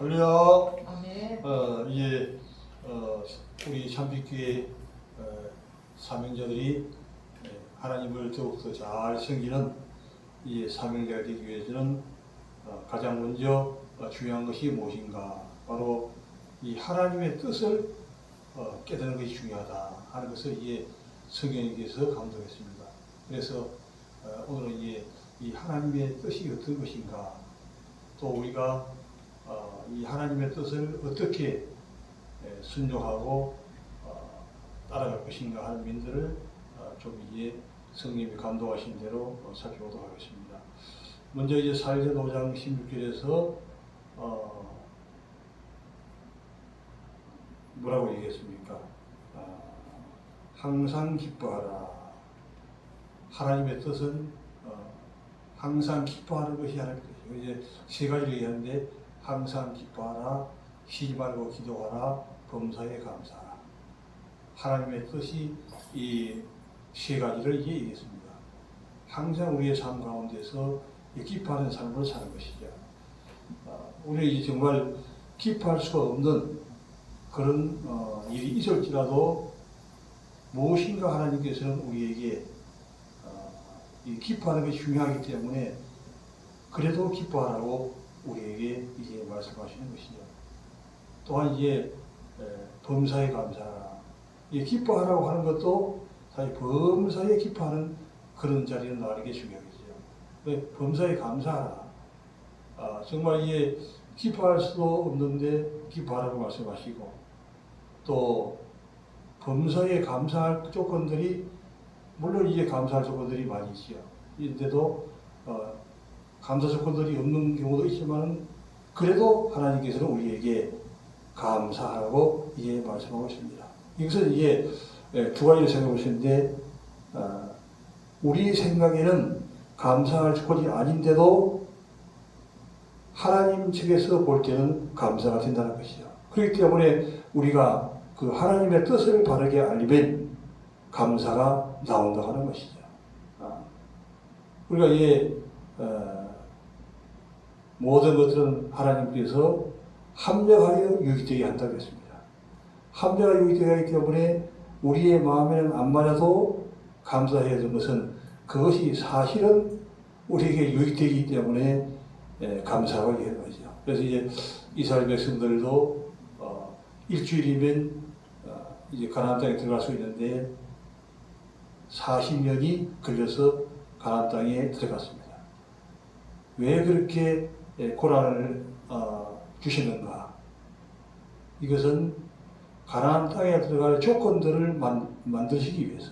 할렐루야. 아멘. 이제 우리 참빛교회 사명자들이 하나님을 더욱더 잘 섬기는 이 사명자가 되기 위해서는 가장 먼저 중요한 것이 무엇인가? 바로 이 하나님의 뜻을 깨닫는 것이 중요하다 하는 것을 이제 성경에서 감동했습니다. 그래서 오늘은 이제 이 하나님의 뜻이 어떤 것인가, 또 우리가 이 하나님의 뜻을 어떻게 순종하고 따라갈 것인가 하는 면들을 좀 이제 성령님이 감동하신 대로 살펴보도록 하겠습니다. 먼저 이제 사회전 5장 16절에서 뭐라고 얘기했습니까? 항상 기뻐하라. 하나님의 뜻은 항상 기뻐하는 것이 하나님의 뜻이에요. 이제 세 가지를 얘기하는데, 항상 기뻐하라, 쉬지 말고 기도하라, 범사에 감사하라. 하나님의 뜻이 이 세 가지를 얘기했습니다. 항상 우리의 삶 가운데서 기뻐하는 삶을 사는 것이죠. 우리 정말 기뻐할 수가 없는 그런 일이 있을지라도 무엇인가 하나님께서는 우리에게 이 기뻐하는 것이 중요하기 때문에 그래도 기뻐하라고 우리에게 이제 말씀하시는 것이죠. 또한 이제 범사에 감사하라. 이 기뻐하라고 하는 것도 사실 범사에 기뻐하는 그런 자리는 나에게 중요하겠죠. 범사에 감사하라. 정말 이게 기뻐할 수도 없는데 기뻐하라고 말씀하시고, 또 범사에 감사할 조건들이 물론 이제 감사할 조건들이 많이 있죠. 인데도 감사 조건들이 없는 경우도 있지만 그래도 하나님께서는 우리에게 감사하라고 이제 말씀하고 있습니다. 이것은 이제 두 가지를 생각해 보시는데, 우리 생각에는 감사할 조건이 아닌데도 하나님 측에서 볼 때는 감사가 된다는 것이죠. 그렇기 때문에 우리가 그 하나님의 뜻을 바르게 알리면 감사가 나온다고 하는 것이죠. 우리가 이제 모든 것들은 하나님께서 합력하여 유익되게 한다고 했습니다. 합력하여 유익되게 하기 때문에 우리의 마음에는 안 맞아도 감사해야 되는 것은 그것이 사실은 우리에게 유익되기 때문에 감사하고 있는 거죠. 그래서 이제 이스라엘 백성들도 일주일이면 이제 가나안 땅에 들어갈 수 있는데 40년이 걸려서 가나안 땅에 들어갔습니다. 왜 그렇게 고난을 주시는가? 이것은 가나안 땅에 들어갈 조건들을 만드시기 위해서,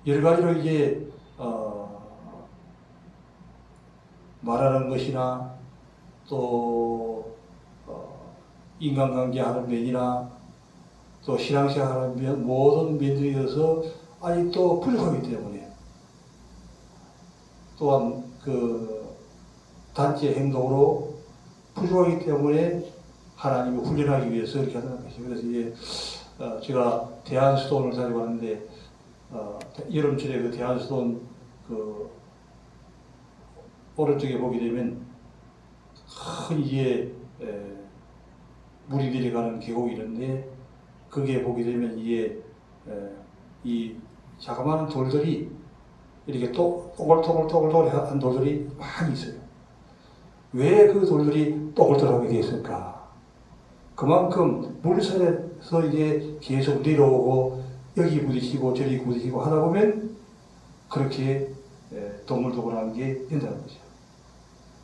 여러 가지로 이제 말하는 것이나 또 인간관계 하는 면이나 또 신앙생활 하는 면, 모든 면들에 있어서 아직도 부족하기 때문에, 또한 그 단체 행동으로 부족하기 때문에 하나님이 훈련하기 위해서 이렇게 하는 것이죠. 그래서 이제 제가 대한수도원을 다녀봤는데 여름철에 그 대한수도원 그 오른쪽에 보게 되면 큰 이게 물이 내려가는 계곡이 있는데, 거기에 보게 되면 이게 이 자그마한 돌들이 이렇게 또 또글또글한 돌들이 많이 있어요. 왜 그 돌들이 또글또글하게 되어 있을까? 그만큼 물살에서 이제 계속 내려오고 여기 부딪히고 저리 부딪히고 하다 보면 그렇게 동글동글한 게 된다는 거죠.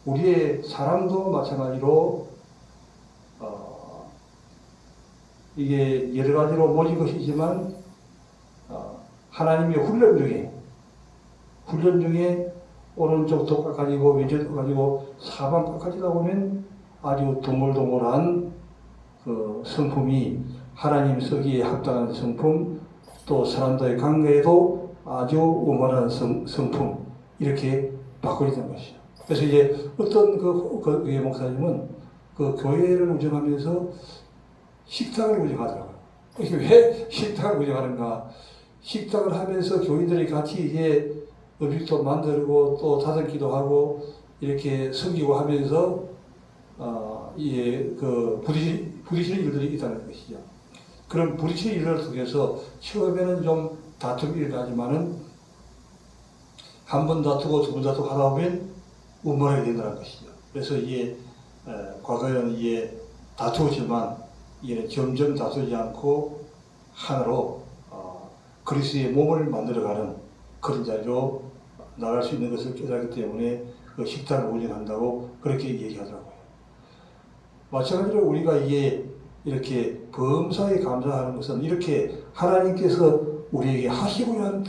우리의 사랑도 마찬가지로 이게 여러 가지로 모진 것이지만 하나님의 훈련 중에 오른쪽도 깎아지고 왼쪽도 깎아지고 사방 깎아지다 보면 아주 동글동글한 그 성품이 하나님 쓰기에 합당한 성품, 또 사람들의 관계에도 아주 원만한 성품, 이렇게 바꿔지는 것이죠. 그래서 이제 어떤 그 목사님은 그 교회를 운영하면서 식당을 운영하더라고요. 왜 식당을 운영하는가? 식당을 하면서 교인들이 같이 이제 음식도 만들고 또 다듬기도 하고 이렇게 섬기고 하면서 부딪히는 일들이 있다는 것이죠. 그런 부딪히는 일을 통해서 처음에는 좀 다툼이 일어나지만은 한 번 다투고 두 번 다투고 하다 보면 원만하게 된다는 것이죠. 그래서 과거에는 다투었지만 이제는 점점 다투지 않고 하나로 그리스도의 몸을 만들어가는 그런 자리로 나갈 수 있는 것을 깨닫기 때문에 그 식단을 운영한다고 그렇게 얘기하더라고요. 마찬가지로 우리가 이렇게 범사에 감사하는 것은 이렇게 하나님께서 우리에게 하시고자 하는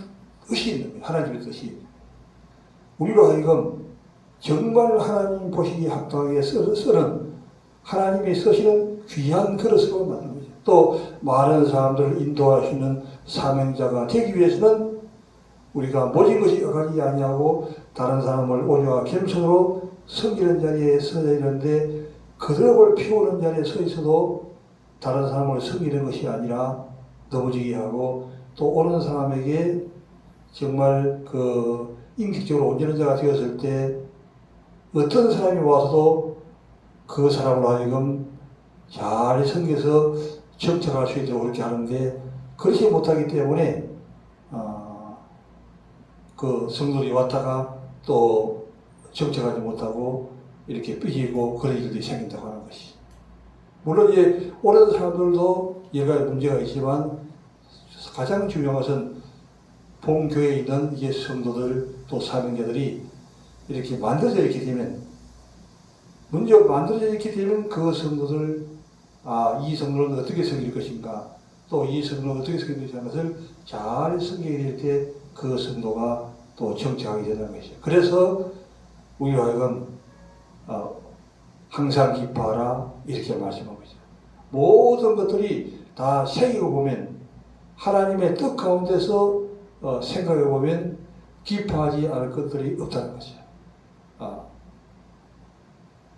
뜻이 있는 거예요. 하나님의 뜻이. 우리로 하여금 정말 하나님 보시기에 합당하게 쓰는 하나님이 쓰시는 귀한 그릇으로 만든 거죠. 또 많은 사람들을 인도할 수 있는 사명자가 되기 위해서는 우리가 모진 것이 여기지 아니하고 다른 사람을 온유와 겸손으로 섬기는 자리에 서야 되는데 그들을 피우는 자리에 서 있어도 다른 사람을 섬기는 것이 아니라 넘어지게 하고 또 오는 사람에게 정말 인격적으로 온전한 자가 되었을 때 어떤 사람이 와서도 그 사람으로 하여금 잘 섬겨서 정착할 수 있도록 그렇게 하는데 그렇지 못하기 때문에 그 성도들이 왔다가 또 정착하지 못하고 이렇게 삐지고 그런 일들이 생긴다고 하는 것이. 물론 오는 사람들도 여러 가지 문제가 있지만 가장 중요한 것은 본교회에 있는 성도들 또 사명자들이 이렇게 만들어져 있게 되면 먼저 만들어져 있게 되면 그 성도들 이 성도는 어떻게 섬길 것인가 또 이 성도는 어떻게 섬길 것인가 것을 잘 섬기게 될 때 그 성도가 또 정착하게 되는 것이죠. 그래서 우리로 하여금 항상 기뻐하라 이렇게 말씀하고 있어요. 모든 것들이 다 새기고 보면 하나님의 뜻 가운데서 생각해 보면 기뻐하지 않을 것들이 없다는 것이죠.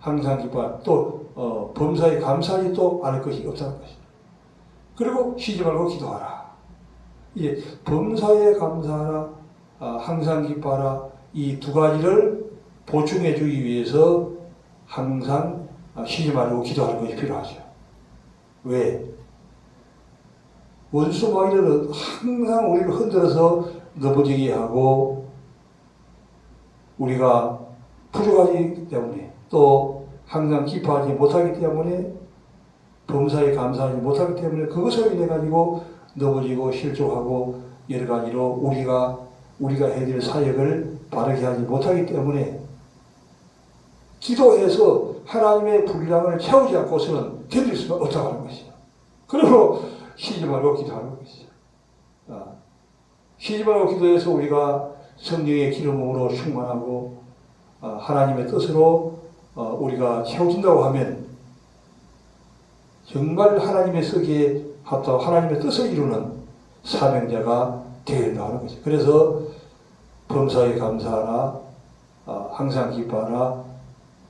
항상 기뻐하라. 또 범사에 감사하지 또 않을 것이 없다는 것이죠. 그리고 쉬지 말고 기도하라. 범사에 감사하라, 항상 기뻐하라 이 두 가지를 보충해 주기 위해서 항상 쉬지 말고 기도하는 것이 필요하죠. 왜? 원수 마귀는 항상 우리를 흔들어서 넘어지게 하고 우리가 부족하기 때문에 또 항상 기뻐하지 못하기 때문에 범사에 감사하지 못하기 때문에 그것을 인해 가지고 넘어지고 실족하고 여러 가지로 우리가 해야 될 사역을 바르게 하지 못하기 때문에 기도해서 하나님의 분량을 채우지 않고서는 견딜 수가 없다고 하는 것이죠. 그리고 쉬지 말고 기도하는 것이죠. 쉬지 말고 기도해서 우리가 성령의 기름으로 충만하고 하나님의 뜻으로 우리가 채워진다고 하면 정말 하나님의 쓰기에 합당하고 하나님의 뜻을 이루는 사명자가 되어야 된다고 하는 것이죠. 그래서 범사에 감사하라, 항상 기뻐하라,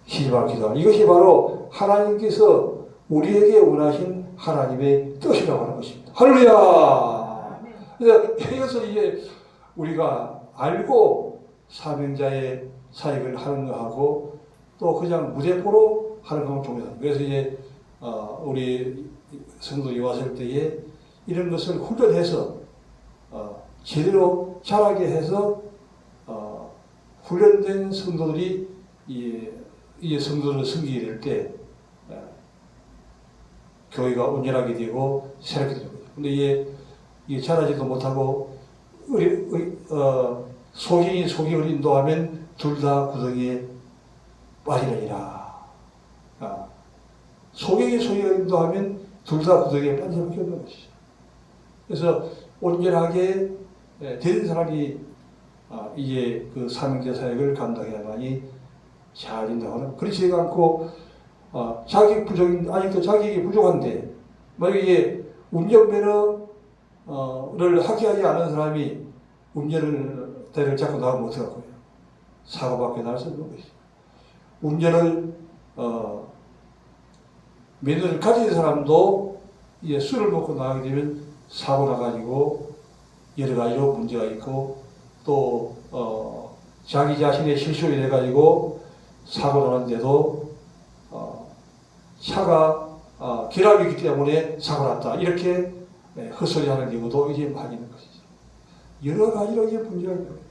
쉬지 말고 기도하라. 이것이 바로 하나님께서 우리에게 원하신 하나님의 뜻이라고 하는 것입니다. 할렐루야! 그래서 이것을 우리가 알고 사명자의 사역을 하는 거하고 또 그냥 무대포로 하는 것은 종교다. 그래서 우리 성도들이 왔을 때에 이런 것을 훈련해서 제대로 자라게 해서 훈련된 성도들이 이 성도들을 섬기게 될 때 교회가 온전하게 되고 새롭게 되는 거죠. 근데 이게 자라지도 못하고 속이를 인도하면 둘 다 구덩이에 빠지느니라. 속이를 인도하면 둘 다 구덩이에 빠질 수밖에 없는 것이죠. 그래서 온전하게 된 사람이 이제 그 사명자 사역을 감당해야만이 잘 된다고 하는. 그렇지 않고 아직도 자격이 부족한데 만약에 운전면허를 학교하지 않은 사람이 운전대를 잡고 나가면 어떡하고요? 사고밖에 날 수 없는 것이죠. 운전을 면허를 가진 사람도 술을 먹고 나가게 되면 사고 나가지고 여러 가지로 문제가 있고 또 자기 자신의 실수를 해가지고 사고 나는데도 차가 결합이기 때문에 사고 났다. 이렇게 헛소리하는 경우도 이제 많이 있는 것이죠. 여러 가지로 이제 문제가 있는 거예요.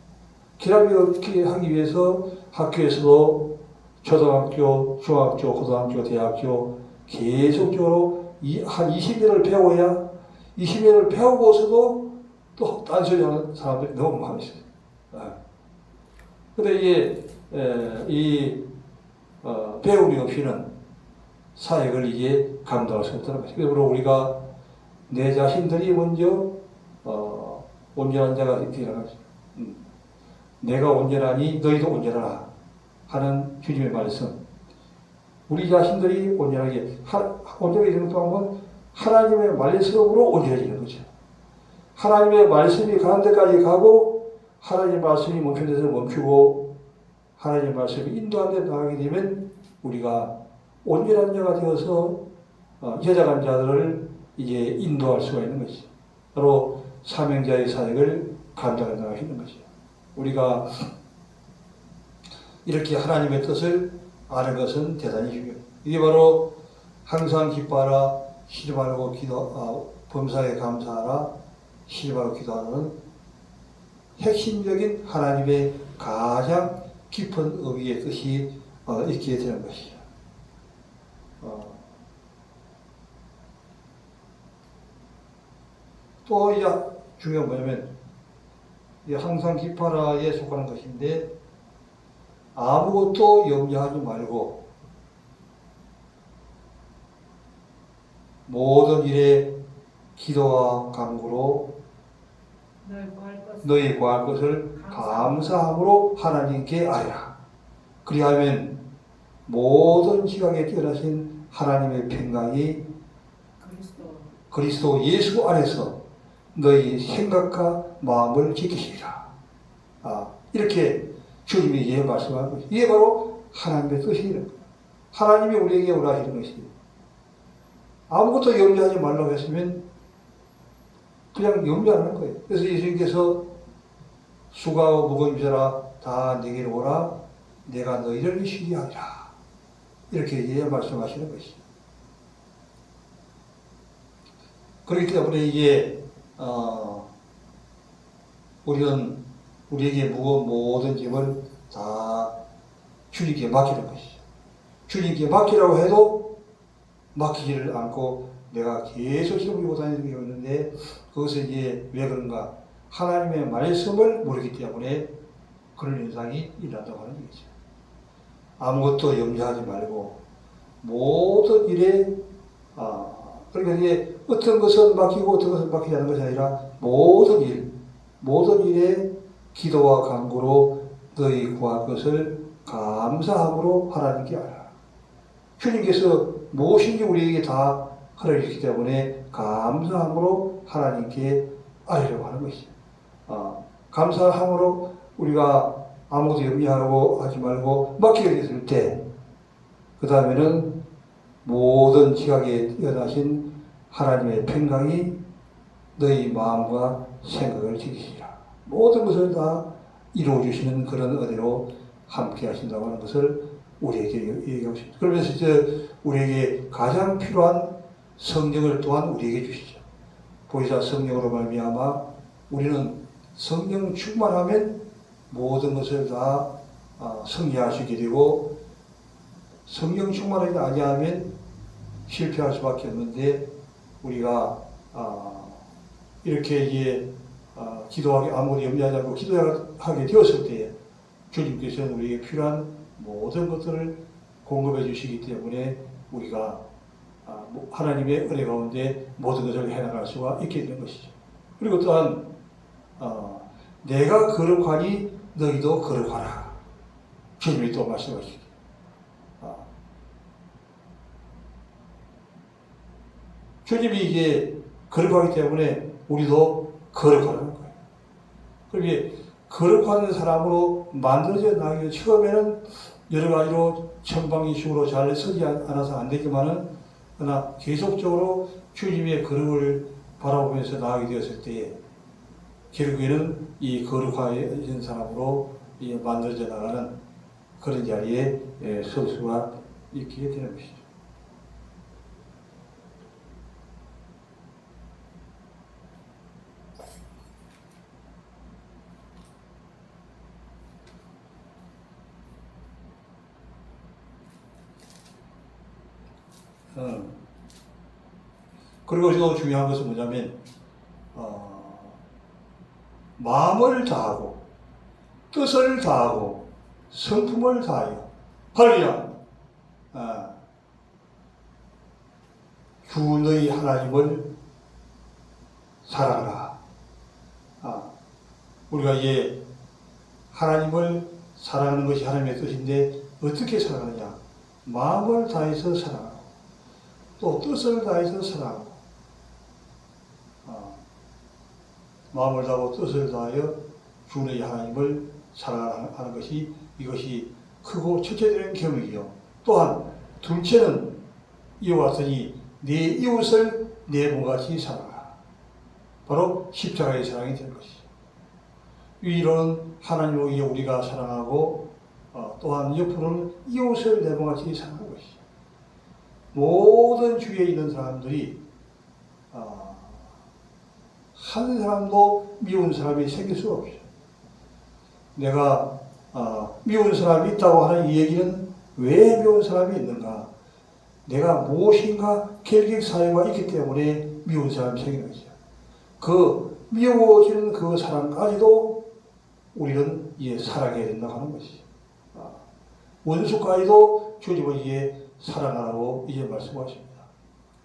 결합이 어떻게 하기 위해서 학교에서도 초등학교, 중학교, 고등학교, 대학교 계속적으로 한 20년을 배워야 20년을 배우고서도 또 딴소리 하는 사람들이 너무 많이 있어요. 근데 이게 배움이 없이는 사역을 이게 감당할 수 없다는 것이죠. 그러므로 우리가 내 자신들이 먼저 온전한 자가 되라는 것이죠. 내가 온전하니 너희도 온전하라 하는 주님의 말씀. 우리 자신들이 온전하게 되는 방법은 하나님의 말씀으로 온전해지는 거죠. 하나님의 말씀이 가는 데까지 가고 하나님의 말씀이 멈춘 데서 멈추고 하나님의 말씀이 인도하는 데 나가게 되면 우리가 온전한 자가 되어서 여자간 자들을 이제 인도할 수가 있는 것이죠. 바로 사명자의 사역을 감당해 나가야 하는 것이죠. 우리가 이렇게 하나님의 뜻을 아는 것은 대단히 중요해요. 이게 바로 항상 기뻐하라, 쉬지 말고 범사에 감사하라, 쉬지 말고 기도하는 핵심적인 하나님의 가장 깊은 의미의 뜻이 있게 되는 것이죠. 또 중요한 뭐냐면 항상 기뻐하라에 속하는 것인데 아무것도 염려하지 말고 모든 일에 기도와 간구로 너희 구할 것을 감사함으로 하나님께 아뢰라. 그리하면 모든 지각에 뛰어나신 하나님의 평강이 그리스도 예수 안에서 너희 생각과 마음을 지키시리라. 이렇게 주님이 말씀하는 것이 이게 바로 하나님의 뜻이에요. 하나님이 우리에게 원하시는 것이에요. 아무것도 염려하지 말라고 했으면 그냥 염려하는 거예요. 그래서 예수님께서 수고하고 무거운 자라 다 내게로 오라. 내가 너희를 쉬게 하리라. 이렇게 말씀하시는 것이죠. 그렇기 때문에 이게 우리는 우리에게 무거운 모든 짐을 다 주님께 맡기는 것이죠. 주님께 맡기라고 해도 맡기지를 않고 내가 계속 힘을 주고 다니는 게 있는데 그것은 이제 왜 그런가? 하나님의 말씀을 모르기 때문에 그런 현상이 일어난다고 하는 얘기죠. 아무것도 염려하지 말고 모든 일에 그러니까 이게 어떤 것은 맡기고 어떤 것은 맡기지 않는 것이 아니라 모든 일에 기도와 간구로 너희 구할 것을 감사함으로 하나님께 알아라. 주님께서 무엇인지 우리에게 다 허락했기 때문에 감사함으로 하나님께 아뢰려고 하는 것이죠. 감사함으로 우리가 아무것도 염려하고 하지 말고 맡기게 됐을 때 그 다음에는 모든 지각에 뛰어나신 하나님의 평강이 너희 마음과 생각을 지키시라. 모든 것을 다 이루어주시는 그런 은혜로 함께 하신다고 하는 것을 우리에게 얘기하고 있습니다. 그러면서 우리에게 가장 필요한 성령을 또한 우리에게 주시죠. 보혜사 성령으로 말미암아 우리는 성령 충만하면 모든 것을 다 승리하시게 되고 성령 충만하지 아니하면 실패할 수밖에 없는데 우리가 이렇게 이제 기도하기 아무리 염려하지 않고 기도하게 되었을 때 주님께서는 우리에게 필요한 모든 것들을 공급해 주시기 때문에 우리가 하나님의 은혜 가운데 모든 것을 해나갈 수가 있게 되는 것이죠. 그리고 또한 내가 거룩하니 너희도 거룩하라. 주님이 또 말씀하시죠. 주님이 이게 거룩하기 때문에 우리도 거룩하는 거예요. 그렇게 거룩한 사람으로 만들어져 나가기 위해 처음에는 여러 가지로 천방이식으로 잘 서지 않아서 안 되지만은 그러나 계속적으로 주님의 거룩을 바라보면서 나가게 되었을 때에 결국에는 이 거룩한 사람으로 만들어져 나가는 그런 자리에 설 수가 있게 되는 것이죠. 그리고 또 중요한 것은 뭐냐면 마음을 다하고 뜻을 다하고 성품을 다하여 할렐루야 주 너희 하나님을 사랑하라. 우리가 이제 하나님을 사랑하는 것이 하나님의 뜻인데 어떻게 사랑하느냐? 마음을 다해서 사랑하고 또 뜻을 다해서 사랑하고 마음을 다하고 뜻을 다하여 주 너희 하나님을 사랑하는 것이 이것이 크고 첫째되는 계명이요. 또한 둘째는 이와 같으니 내 이웃을 내 몸같이 사랑하라. 바로 십자가의 사랑이 되는 것이죠. 이런 하나님을 우리가 사랑하고 또한 옆으로는 이웃을 내 몸같이 사랑하는 것이죠. 모든 주위에 있는 사람들이 한 사람도 미운 사람이 생길 수가 없죠. 내가 미운 사람이 있다고 하는 이 얘기는 왜 미운 사람이 있는가? 내가 무엇인가 결격 사유가 있기 때문에 미운 사람이 생기는 것이죠. 그 미워지는 그 사람까지도 우리는 사랑해야 된다고 하는 것이죠. 원수까지도 주님은 사랑하라고 말씀하십니다.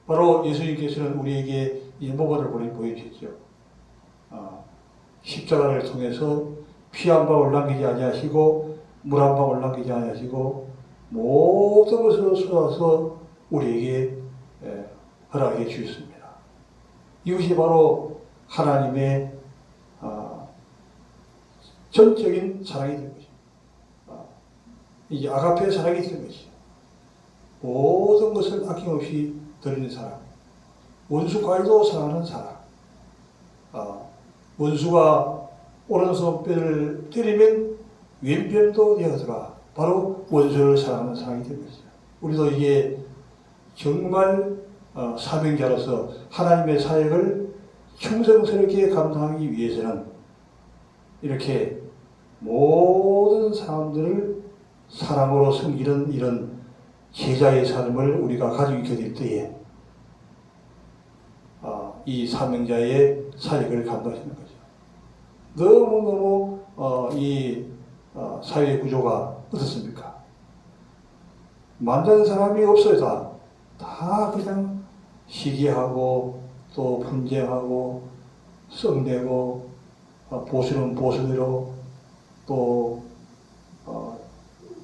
바로 예수님께서는 우리에게 모범을 보여주셨죠. 십자가를 통해서 피 한 방울 남기지 아니하시고 물 한 방울 남기지 아니하시고 모든 것을 쏟아서 우리에게 허락해 주셨습니다. 이것이 바로 하나님의 전적인 사랑이 된 것입니다. 이게 아가페 사랑이 된 것이죠. 모든 것을 아낌없이 드리는 사랑, 원수까지도 사랑하는 사랑. 원수가 오른손뼈를 때리면 왼편도 내어들어가. 바로 원수를 사랑하는 사랑이 된 것이죠. 우리도 이게 정말 사명자로서 하나님의 사역을 충성스럽게 감당하기 위해서는 이렇게 모든 사람들을 사랑으로 섬기는 이런 제자의 삶을 우리가 가지고 있게 될 때에 이 사명자의 사역을 감당하시는 거죠. 너무너무 이 사회 구조가 어떻습니까? 만드는 사람이 없어요. 다 그냥 시기하고 또 분쟁하고 썩내고 보수는 보수대로 또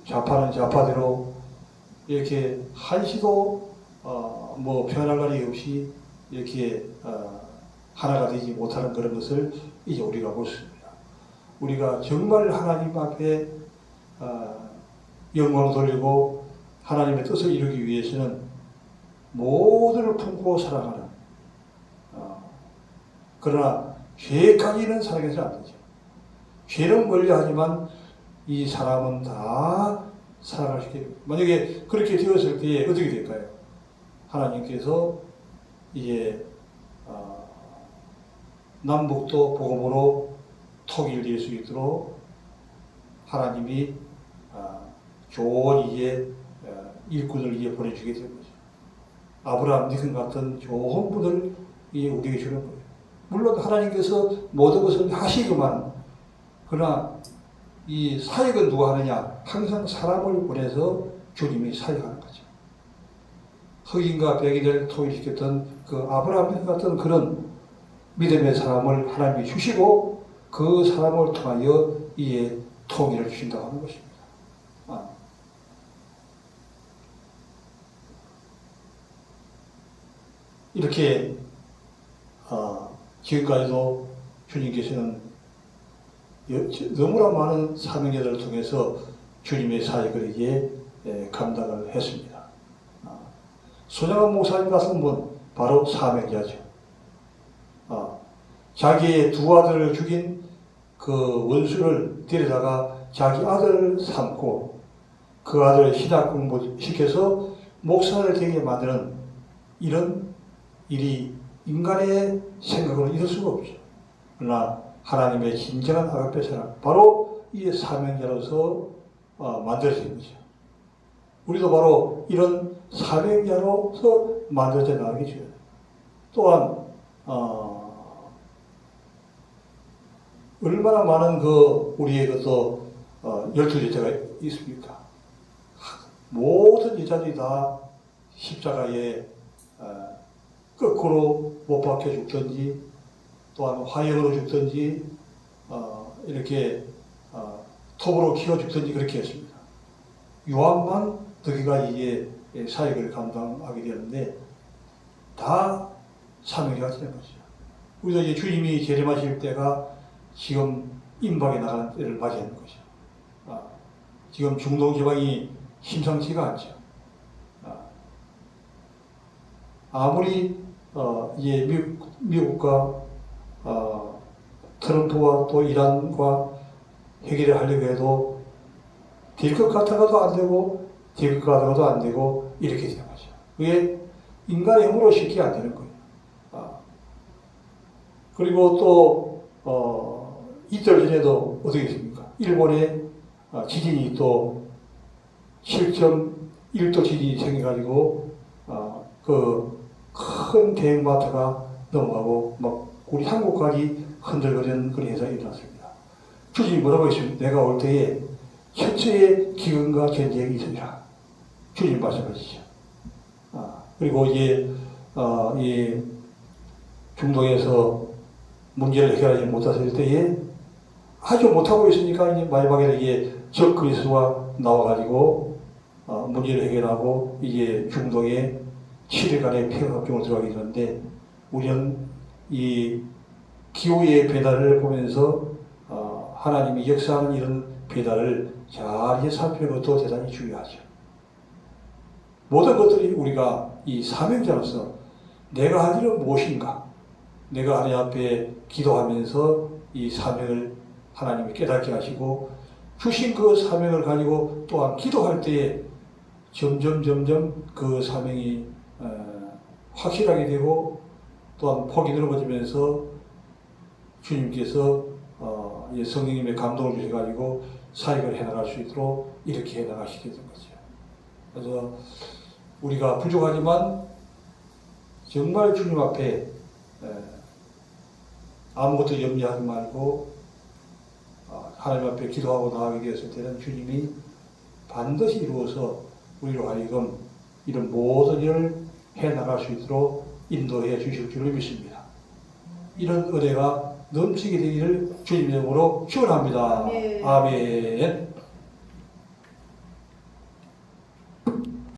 좌파는 좌파대로 이렇게 한시도 편할 날이 없이 이렇게 하나가 되지 못하는 그런 것을 이제 우리가 볼 수 있습니다. 우리가 정말 하나님 앞에 영광을 돌리고 하나님의 뜻을 이루기 위해서는 모두를 품고 사랑하는 그러나 죄까지는 사랑해서는 안 되죠. 죄는 멀리하지만 이 사람은 다 사랑할 수 있게 됩니다. 만약에 그렇게 되었을 때에 어떻게 될까요? 하나님께서 이제 남북도 복음으로 통일될 수 있도록 하나님이 좋은 일꾼을 보내주게 된 거죠. 아브라함, 니큰 같은 좋은 분을 우리에게 주는 거예요. 물론 하나님께서 모든 것을 하시지만 그러나 이 사역은 누가 하느냐? 항상 사람을 보내서 주님이 사역하는 거죠. 흑인과 백인을 통일시켰던 그 아브라함 같은 그런 믿음의 사람을 하나님이 주시고 그 사람을 통하여 이에 통일을 주신다고 하는 것입니다. 이렇게 지금까지도 주님께서는 너무나 많은 사명자들을 통해서 주님의 사역을 감당을 했습니다. 손양원 목사님 같은 분 바로 사명자죠. 자기의 두 아들을 죽인 그 원수를 데려다가 자기 아들을 삼고 그 아들을 신학 공부시켜서 목사를 되게 만드는 이런 일이 인간의 생각으로는 있을 수가 없죠. 그러나 하나님의 진정한 아가페 사랑, 바로 이 사명자로서 만들어진 거죠. 우리도 바로 이런 사명자로서 만들어져 나가게 주요. 또한 얼마나 많은 우리의 그또 12제자가 있습니까? 모든 제자들이 다 십자가에 거꾸로 못 박혀 죽든지 또한 화형으로 죽든지 이렇게 톱으로 키워 죽든지 그렇게 했습니다. 요한만 너희가 이게 사역을 감당하게 되었는데 다 사명자가 되는 거죠. 우리도 이제 주님이 재림하실 때가 지금 임박에 나가는 때를 맞이하는 거죠. 지금 중동 지방이 심상치가 않죠. 아무리 이제 미국과 트럼프와 또 이란과 해결을 하려고 해도 될 것 같아가도 안 되고 될 것 같아가도 안 되고 이렇게 되는 거죠. 그게 인간의 힘으로 쉽게 안 되는 거예요. 그리고 또 이틀 전에도 어떻게 됐습니까? 일본에 지진이 또 7.1도 지진이 생겨가지고 그 큰 대형마트가 넘어가고 막 우리 한국까지 흔들거리는 그런 현상이 일어났습니다. 주님이 뭐라고 했습니까? 내가 올 때에 천체의 기근과 전쟁이 있으리라. 주님 말씀하시죠. 그리고 이제 이 중동에서 문제를 해결하지 못했을 때에 아주 못하고 있으니까 이제 마지막에 이게 적그리스도가 나와가지고 문제를 해결하고 이제 중동에 7일간의 평화협정을 들어가게 되는데 우리는 이 기후의 배달을 보면서 하나님이 역사하는 이런 배달을 잘 살피는 것도 대단히 중요하죠. 모든 것들이 우리가 이 사명자로서 내가 할 일은 무엇인가? 내가 하나님 앞에 기도하면서 이 사명을 하나님이 깨닫게 하시고 주신 그 사명을 가지고 또한 기도할 때에 점점 그 사명이 확실하게 되고 또한 폭이 넓어지면서 주님께서 성령님의 감동을 주셔가지고 사역을 해나갈 수 있도록 이렇게 해나가시게 된 거죠. 그래서 우리가 부족하지만 정말 주님 앞에 아무것도 염려하지 말고 하나님 앞에 기도하고 나가게 되었을 때는 주님이 반드시 이루어서 우리로 하여금 이런 모든 일을 해나갈 수 있도록 인도해 주실 줄을 믿습니다. 이런 은혜가 넘치게 되기를 주님의 이름으로 축원합니다. 아멘.